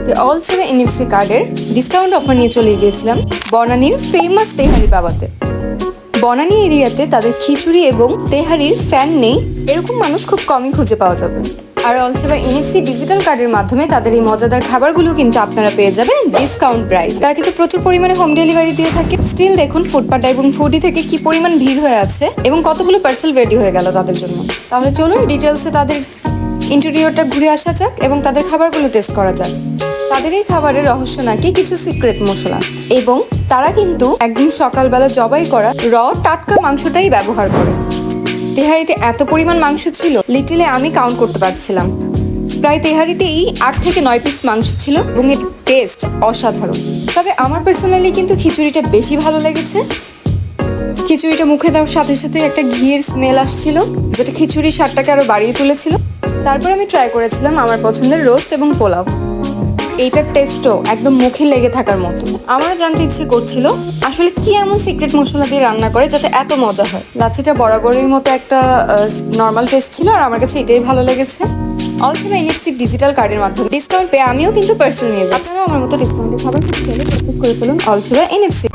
আজকে all seven NFC কার্ডের discount offer নিয়ে চলে গিয়েছিলাম বনানীর ফেমাস তেহারি বাবাতে। বনানী এরিয়াতে তাদের খিচুড়ি এবং তেহারির ফ্যান নেই এরকম মানুষ খুব কমই খুঁজে পাওয়া যাবে। আর অল সেভেন এনএফসি ডিজিটাল কার্ডের মাধ্যমে তাদের এই মজাদার খাবারগুলো কিন্তু আপনারা পেয়ে যাবেন ডিসকাউন্ট প্রাইস। তারা কিন্তু প্রচুর পরিমাণে হোম ডেলিভারি দিয়ে থাকে। স্টিল দেখুন ফুডপাড্ডা এবং ফুডি থেকে কি পরিমাণ ভিড় হয়ে আছে এবং কতগুলো পার্সেল রেডি হয়ে গেল তাদের জন্য। তাহলে চলুন ডিটেলসে তাদের ইন্টেরিয়রটা ঘুরে আসা যাক এবং তাদের খাবারগুলো টেস্ট করা যাক। তাদের এই খাবারের রহস্য নাকি কিছু সিক্রেট মশলা, এবং তারা কিন্তু একদম সকালবেলা জবাই করা টাটকা মাংসটাই ব্যবহার করে। তেহারিতে এত পরিমাণ মাংস ছিল, লিটিলে আমি কাউন্ট করতে পারছিলাম। প্রায় তেহারিতেই 8 থেকে 9 পিস মাংস ছিল এবং এর টেস্ট অসাধারণ। তবে আমার পার্সোনালি কিন্তু খিচুড়িটা বেশি ভালো লেগেছে। খিচুড়িটা মুখে দেওয়ার সাথে সাথে একটা ঘিয়ের স্মেল আসছিল, যেটা খিচুড়ির স্বাদটাকে আরো বাড়িয়ে তুলেছিল। তারপর আমি ট্রাই করেছিলাম আমার পছন্দের রোস্ট এবং পোলাও। এইটার টেস্টও একদম মুখে লেগে থাকার মতো। আমারও জানতে ইচ্ছে করছিল আসলে কি এমন সিক্রেট মশলা দিয়ে রান্না করে যাতে এত মজা হয়। লাচ্ছিটা বরাবরের মতো একটা নর্মাল টেস্ট ছিল আর আমার কাছে এটাই ভালো লেগেছে। অল সেভেন এনএফসি ডিজিটাল কার্ডের মাধ্যমে ডিসকাউন্ট পেয়ে আমিও কিন্তু পার্সেল নিয়ে যাচ্ছি। আপনারা আমার মতো ডিসকাউন্টে খাবার খেলে পারচেজ করে ফেলুন অল সেভেন এনএফসি।